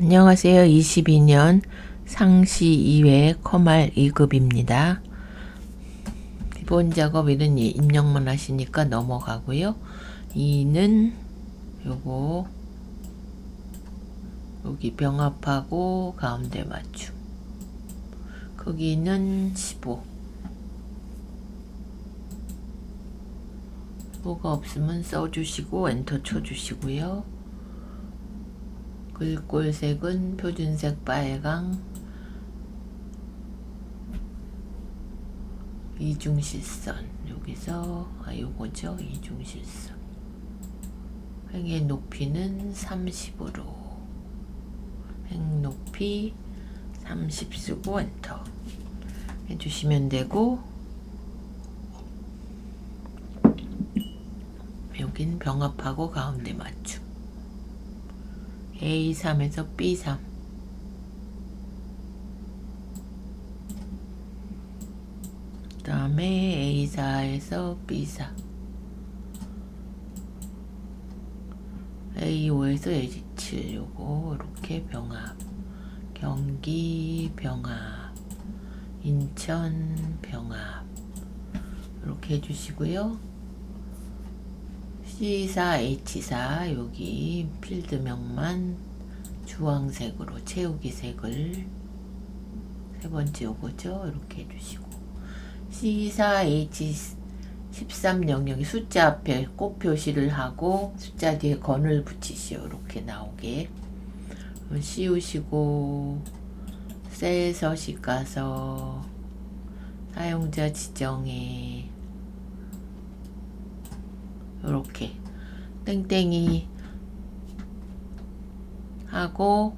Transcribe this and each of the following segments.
안녕하세요. 22년 상시 2회 커말 2급입니다. 기본 작업 1은 입력만 하시니까 넘어가고요. 2는 요거 여기 병합하고 가운데 맞춤. 크기는 15. 뭐가 없으면 써주시고 엔터 쳐주시고요. 글꼴색은 표준색 빨강, 이중실선. 여기서 요거죠. 이중실선. 횡의 높이는 30으로 횡 높이 30 쓰고 엔터 해주시면 되고, 여긴 병합하고 가운데 맞춤. A3에서 B3, 그 다음에 A4에서 B4, A5에서 A7. 요거 이렇게 병합. 경기 병합, 인천 병합 이렇게 해주시고요. C4, H4 여기 필드명만 주황색으로 채우기 색을 세 번째 요거죠. 이렇게 해주시고, C4, H13 여기 숫자 앞에 꼭 표시를 하고 숫자 뒤에 건을 붙이시오. 이렇게 나오게 씌우시고, 셀 서식 가서 사용자 지정에 이렇게 땡땡이 하고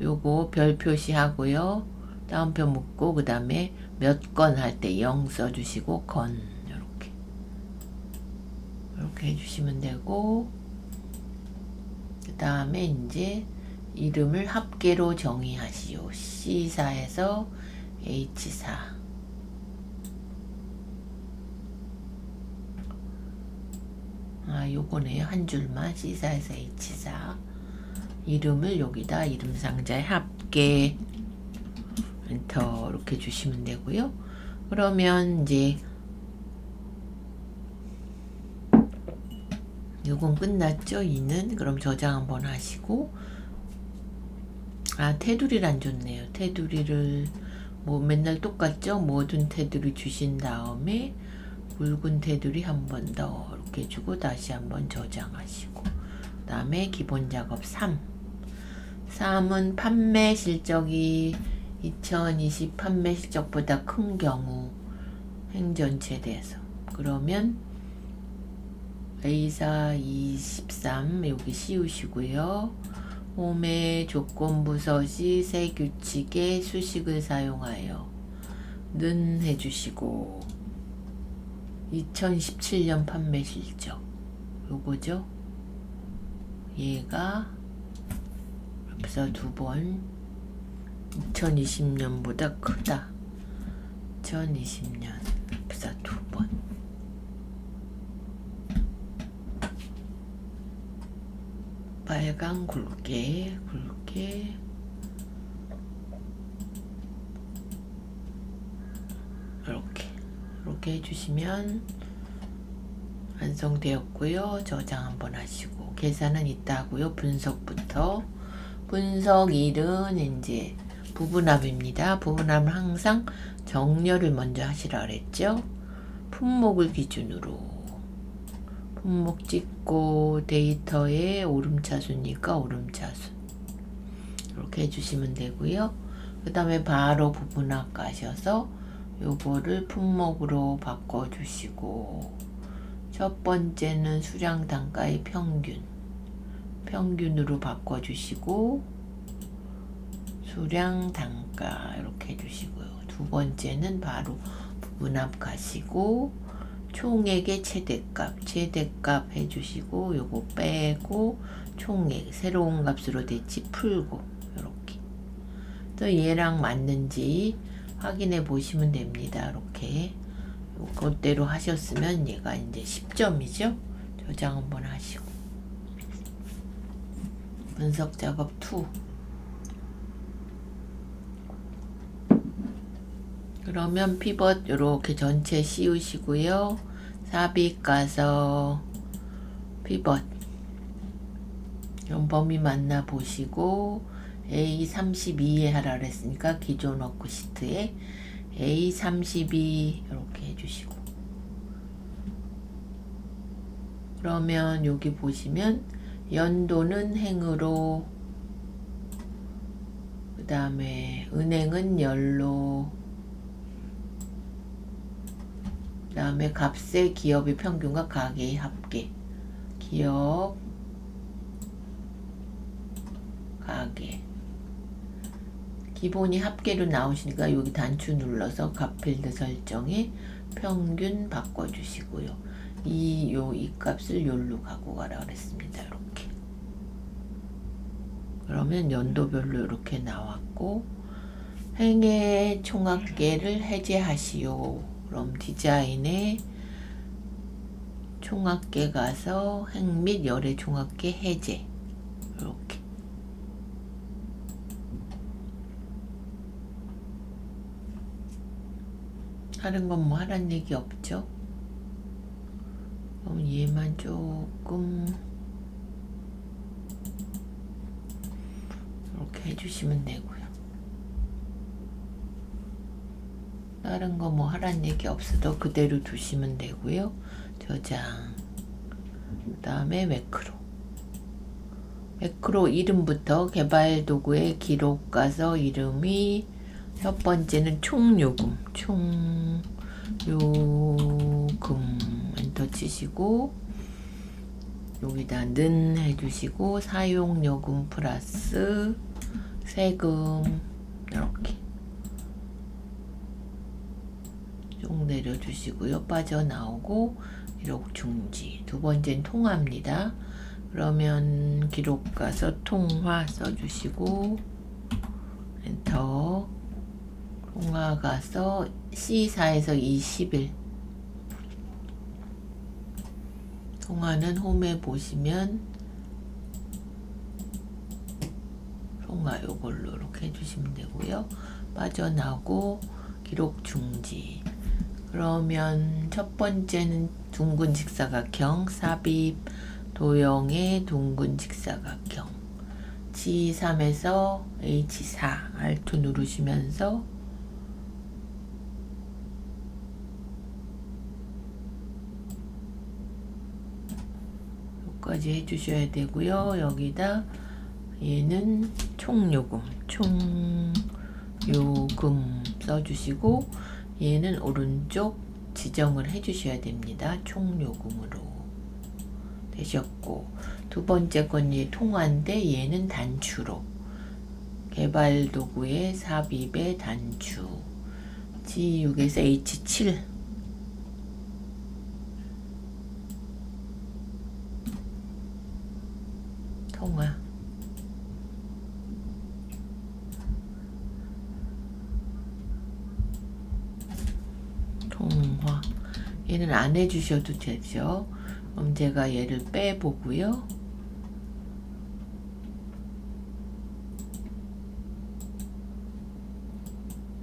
요거 별 표시하고요. 다운표 묶고 그 다음에 몇 건 할 때 0 써주시고 건 이렇게 해주시면 되고, 그 다음에 이제 이름을 합계로 정의하시오. C4에서 H4. 요거네요. 한 줄만 C4에서 H4. 이름을 여기다 이름 상자에 합계 엔터 이렇게 주시면 되고요. 그러면 이제 요건 끝났죠. 2는 그럼 저장 한번 하시고, 테두리를 안 줬네요. 테두리를 뭐 맨날 똑같죠. 모든 테두리 주신 다음에 굵은 테두리 한 번 더 이렇게 주고 다시 한번 저장하시고, 그 다음에 기본 작업 3은 판매 실적이 2020 판매 실적보다 큰 경우 행전체 대해서, 그러면 A4 23 여기 씌우시고요. 홈의 조건부 서시 새 규칙의 수식을 사용하여 는 해주시고, 2017년 판매 실적 요거죠. 얘가 앞서 두 번 2020년보다 크다. 2020년 앞서 두 번. 빨강 굵게 이렇게 해주시면 완성되었고요. 저장 한번 하시고, 계산은 이따 하고요. 분석부터. 분석 1은 이제 부분합입니다. 부분합은 항상 정렬을 먼저 하시라 그랬죠. 품목을 기준으로 품목 찍고, 데이터에 오름차수니까 오름차수 이렇게 해주시면 되고요. 그 다음에 바로 부분합 가셔서 요거를 품목으로 바꿔주시고, 첫 번째는 수량 단가의 평균으로 바꿔주시고, 수량 단가 이렇게 해주시고요. 두 번째는 바로 부분합 가시고 총액의 최대값 해주시고, 요거 빼고 총액 새로운 값으로 됐지 풀고 이렇게 또 얘랑 맞는지 확인해 보시면 됩니다. 이렇게 그대로 하셨으면 얘가 이제 10점이죠. 저장 한번 하시고, 분석 작업 2 그러면 피벗 이렇게 전체 씌우시고요. 삽입 가서 피벗 범위 만나 보시고 A32에 하라 그랬으니까 기존 워크시트에 A32 이렇게 해주시고, 그러면 여기 보시면 연도는 행으로, 그 다음에 은행은 열로, 그 다음에 값의 기업의 평균과 가계의 합계, 기업 가계, 기본이 합계로 나오시니까 여기 단추 눌러서 값필드 설정에 평균 바꿔주시고요. 이 값을 요로 갖고 가라 그랬습니다. 이렇게. 그러면 연도별로 이렇게 나왔고, 행의 총합계를 해제하시오. 그럼 디자인에 총합계 가서 행 및 열의 총합계 해제. 이렇게. 다른 건 뭐 하란 얘기 없죠? 그럼 얘만 조금 이렇게 해주시면 되고요. 다른 거 뭐 하란 얘기 없어도 그대로 두시면 되고요. 저장. 그 다음에 매크로 이름부터 개발 도구의 기록 가서 이름이 첫 번째는 총요금, 엔터 치시고 여기다 는 해주시고 사용요금 플러스 세금 이렇게 쭉 내려주시고요. 빠져나오고 기록 중지. 두 번째는 통화입니다. 그러면 기록 가서 통화 써주시고 엔터. 통화 가서 C4에서 20일. 통화는 홈에 보시면 통화 요걸로 이렇게 해주시면 되고요. 빠져나오고 기록 중지. 그러면 첫 번째는 둥근 직사각형, 삽입 도형의 둥근 직사각형. G3에서 H4 R2 누르시면서 여기까지 해주셔야 되고요. 여기다 얘는 총요금 써주시고 얘는 오른쪽 지정을 해주셔야 됩니다. 총요금으로 되셨고, 두 번째 건 얘 통화인데 얘는 단추로 개발 도구의 삽입의 단추 G6에서 H7 통화. 얘는 안 해주셔도 되죠. 그럼 제가 얘를 빼보고요.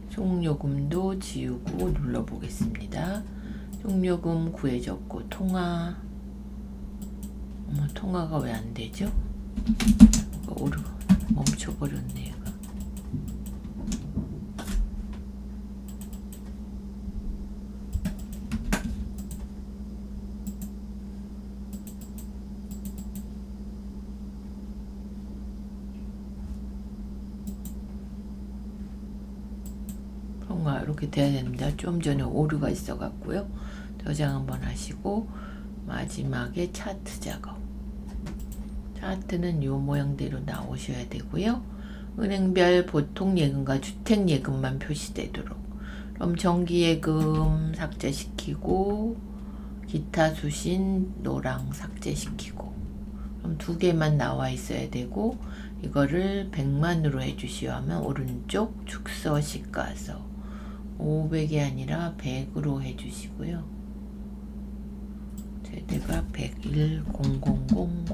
총요금도 지우고 눌러보겠습니다. 총요금 구해졌고 통화. 통화가 왜 안 되죠? 멈춰버렸네. 얘가. 통화 이렇게 돼야 됩니다. 좀 전에 오류가 있어 갖고요. 저장 한번 하시고 마지막에 차트 작업. 차트는 이 모양대로 나오셔야 되고요. 은행별 보통 예금과 주택 예금만 표시되도록. 그럼 정기예금 삭제시키고 기타 수신 노랑 삭제시키고. 그럼 두 개만 나와 있어야 되고 이거를 100만으로 해주시오 하면 오른쪽 축서식 가서 500이 아니라 100으로 해주시고요. 최대가 101 000 000.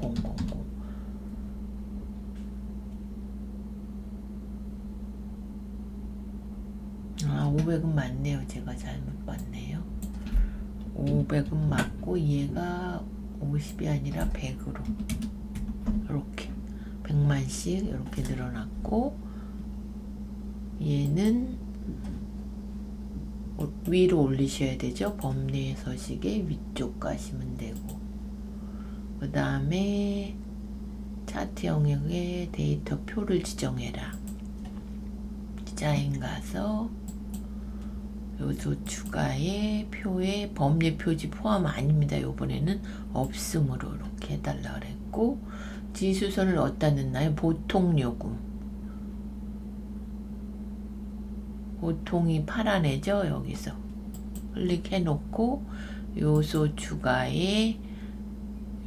500은 맞네요. 제가 잘못 봤네요. 500은 맞고 얘가 50이 아니라 100으로 이렇게 100만씩 이렇게 늘어났고, 얘는 위로 올리셔야 되죠. 범례 서식의 위쪽 가시면 되고, 그 다음에 차트 영역에 데이터 표를 지정해라. 디자인 가서 요소 추가에 표에 범례 표지 포함 아닙니다. 요번에는 없음으로 이렇게 해달라 그랬고, 지수선을 어디다 넣나요? 보통 요금. 보통이 파란 애죠. 여기서 클릭해 놓고 요소 추가에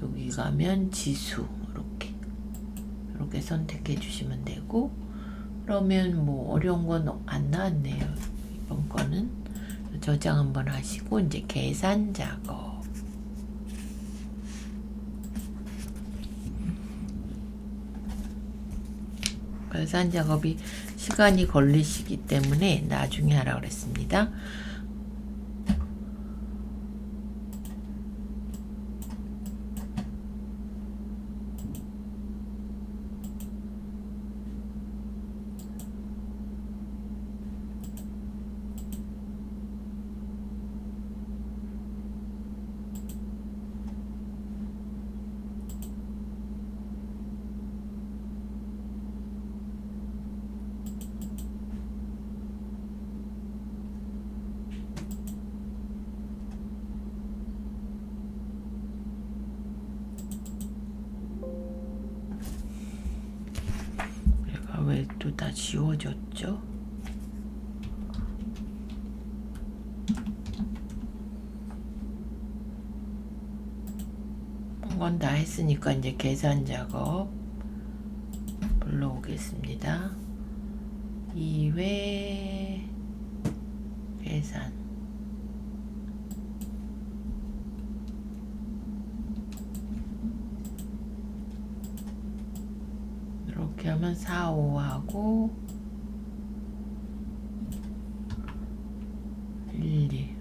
여기 가면 지수 이렇게 선택해 주시면 되고, 그러면 뭐 어려운 건 안 나왔네요. 이번 거는 저장 한번 하시고 이제 계산 작업. 계산 작업이 시간이 걸리시기 때문에 나중에 하라 그랬습니다. 왜 또 다 지워졌죠? 건 다 했으니까 이제 계산 작업 불러오겠습니다. 2회 계산. 이렇게 하면 4, 5하고 1, 2.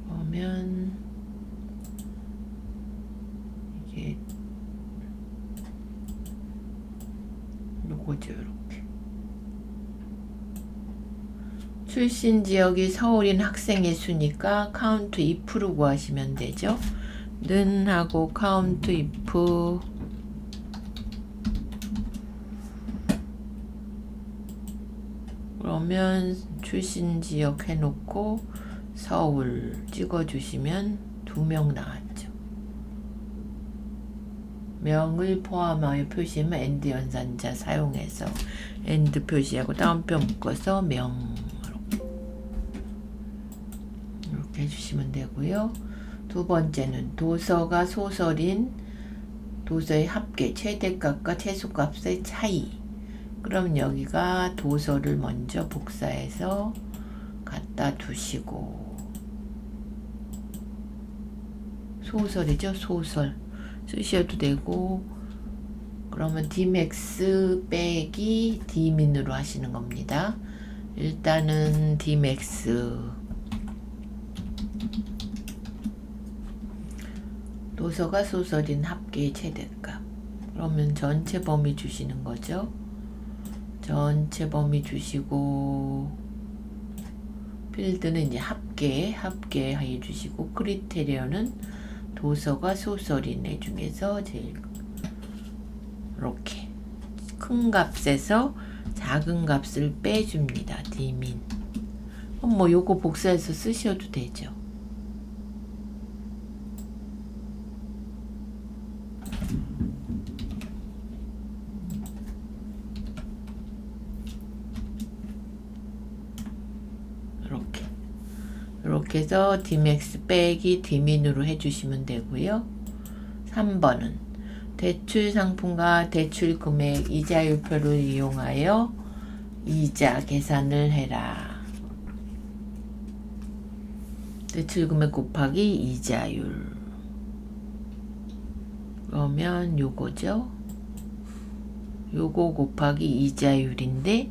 보면 이게 요거죠. 이렇게 출신 지역이 서울인 학생의 수니까 카운트 if로 구하시면 되죠. 는 하고 카운트 if 그러면 출신 지역 해놓고 서울 찍어주시면 2명 나왔죠. 명을 포함하여 표시하면 AND 연산자 사용해서 AND 표시하고 다운표 묶어서 명 이렇게 해주시면 되고요. 두 번째는 도서가 소설인 도서의 합계 최대값과 최소값의 차이. 그럼 여기가 도서를 먼저 복사해서 갖다 두시고, 소설이죠. 소설 쓰셔도 되고, 그러면 Dmax 빼기 D민으로 하시는 겁니다. 일단은 Dmax 도서가 소설인 합계의 최대값. 그러면 전체 범위 주시는 거죠. 전체 범위 주시고, 필드는 이제 합계 해주시고, 크리테리어는 도서가 소설인 애 중에서 제일 이렇게 큰 값에서 작은 값을 빼줍니다. D민. 그럼 뭐 요거 복사해서 쓰셔도 되죠. 이렇게 해서 Dmax 빼기 D민으로 해주시면 되고요. 3번은 대출 상품과 대출 금액 이자율표를 이용하여 이자 계산을 해라. 대출금액 곱하기 이자율. 그러면 요거죠. 요거 곱하기 이자율인데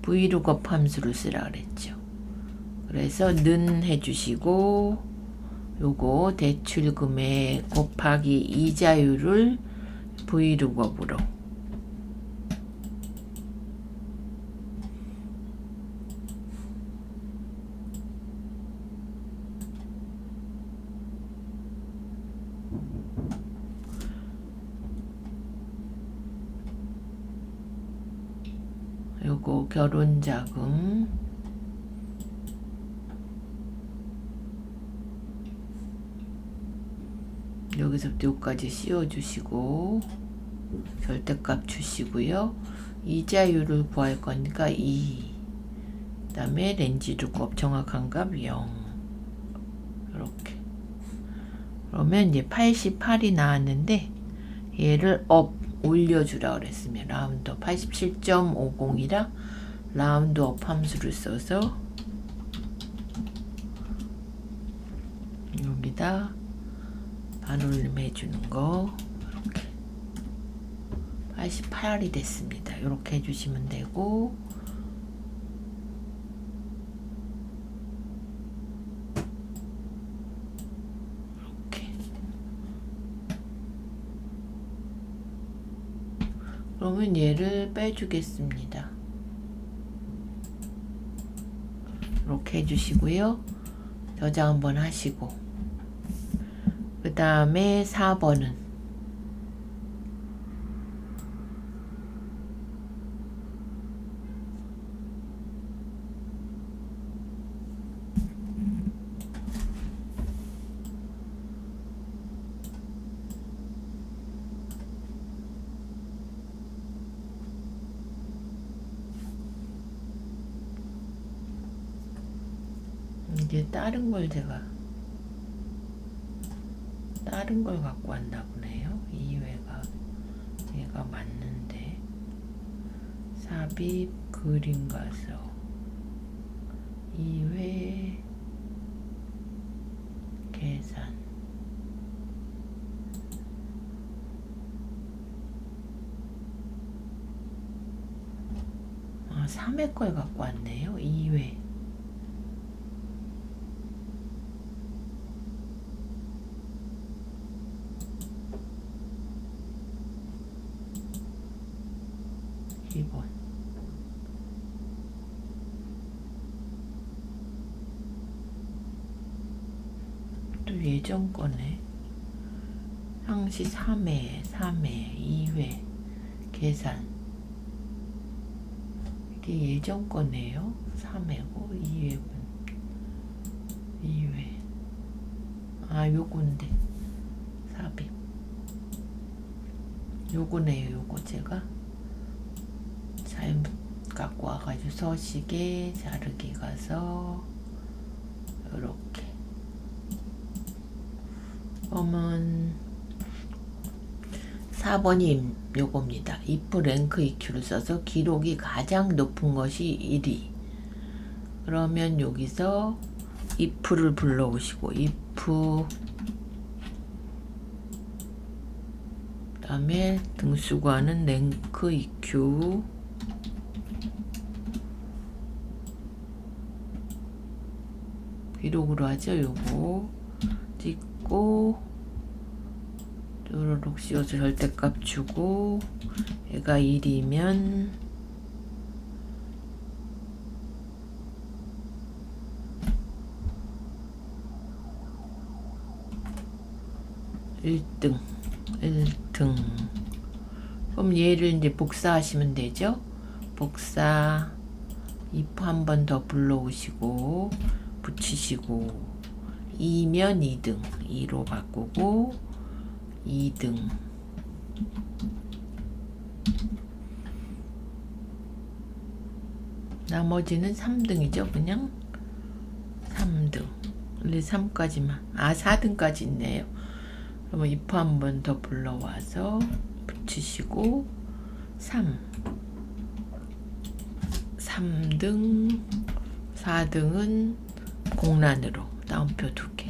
Vlookup 함수를 쓰라 그랬죠. 그래서 는 해주시고 요거 대출금액 곱하기 이자율을 Vlookup으로 요거 결혼자금 여기서부터 여기까지 씌워주시고 절대값 주시고요. 이자율을 구할 거니까 2. 그 다음에 렌지 루컵 정확한 값 0. 이렇게. 그러면 이제 88이 나왔는데 얘를 올려주라 그랬으면 라운드업 87.50이라 라운드업 함수를 써서 여기다 반올림 해주는 거 이렇게 88이 됐습니다. 이렇게 해주시면 되고 이렇게 그러면 얘를 빼주겠습니다. 이렇게 해주시고요. 저장 한번 하시고 그 다음에 4번은 이제 다른 걸 갖고 왔나 보네요. 2회가 얘가 맞는데 삽입 그림 가서 2회 계산 3회 걸 갖고 왔네요. 2회 2번 또 예전 거네. 상시 3회 2회 계산 이게 예전 거네요. 3회고 2회분 2회 요건데 삽입 요거네요. 요거 제가 잘못 갖고 와가지고 서식에 자르기 가서 요렇게 그러면 4번이 요겁니다. if 랭크 EQ를 써서 기록이 가장 높은 것이 1위. 그러면 여기서 if를 불러오시고 if 그 다음에 등수관은 랭크 EQ 기록으로 하죠. 요거 찍고 요렇게 씌워서 절대값 주고 얘가 1이면 (1등) 그럼 얘를 이제 복사하시면 되죠. 복사 if 한 번 더 불러오시고 붙이시고 2면 2등 2로 바꾸고 2등 나머지는 3등이죠. 그냥 3등 1, 3까지만 4등까지 있네요. 그러면 if 한 번 더 불러와서 붙이시고 3등 4등은 공란으로 따옴표 2개.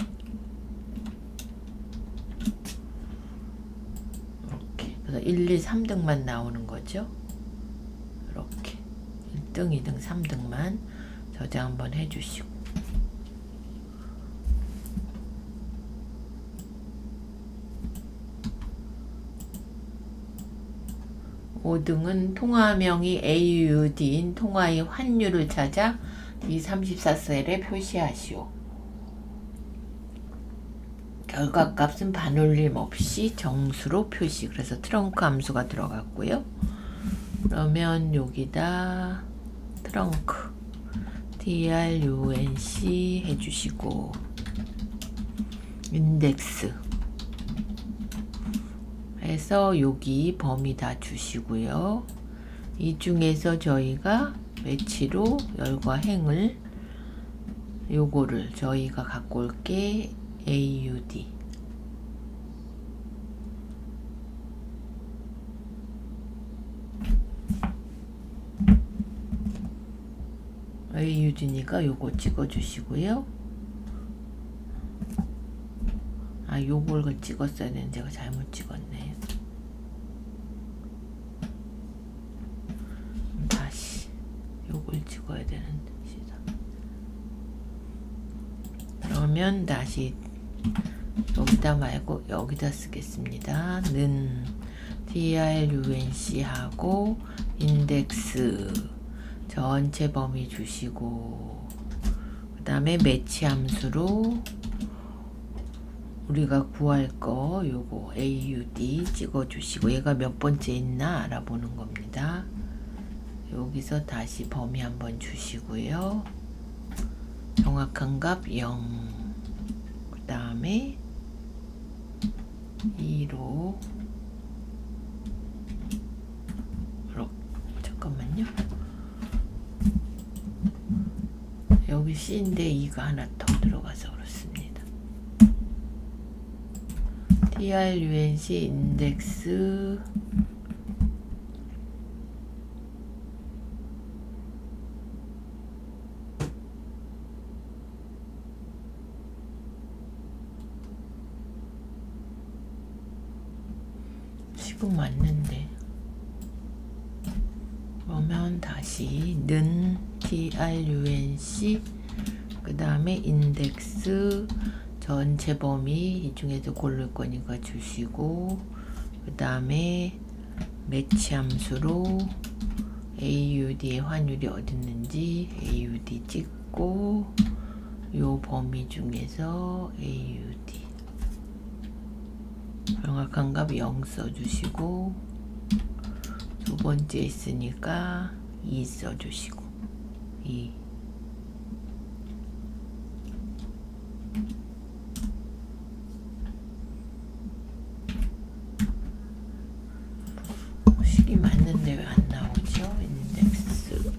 이렇게. 그래서 1, 2, 3등만 나오는 거죠. 이렇게. 1등, 2등, 3등만 저장 한번 해주시고. 5등은 통화명이 AUD인 통화의 환율을 찾아 B34셀에 표시하시오. 결과값은 반올림 없이 정수로 표시. 그래서 트렁크 함수가 들어갔고요. 그러면 여기다 트렁크 TRUNC 해주시고 인덱스 해서 여기 범위 다 주시고요. 이 중에서 저희가 매치로 열과 행을 요거를 저희가 갖고 올게 AUD AUD니까 요거 찍어 주시고요. 아, 요걸 찍었어야 되는데 제가 잘못 찍었네. 다시 요걸 찍어야 되는데. 그러면 다시 여기다 말고 여기다 쓰겠습니다. 는 trunc 하고 인덱스 전체 범위 주시고 그 다음에 매치 함수로 우리가 구할 거 요거 AUD 찍어 주시고 얘가 몇 번째 있나 알아보는 겁니다. 여기서 다시 범위 한번 주시고요. 정확한 값 0. 그 다음에 2로 잠깐만요. 여기 C인데 2가 하나 더 들어가서 그렇습니다. trunc 인덱스 지금 맞는데 그러면 다시 는 trunc 그 다음에 인덱스 전체 범위 이 중에서 고를 거니까 주시고 그 다음에 매치 함수로 AUD의 환율이 어디 있는지 AUD 찍고 요 범위 중에서 AUD 정확한 값 0 써주시고 두 번째 있으니까 2 써주시고 2 식이 맞는데 왜 안 나오죠? 인덱스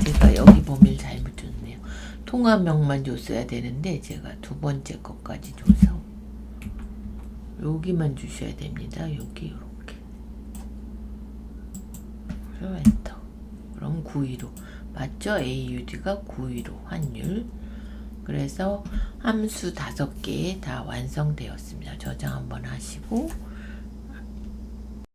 제가 여기 범위를 잘못 줬네요. 통화명만 줬어야 되는데 제가 두 번째 것까지 줘서 여기만 주셔야 됩니다. 여기 이렇게 그래서 엔터. 그럼 915 맞죠? AUD가 915 환율. 그래서 함수 5개 다 완성되었습니다. 저장 한번 하시고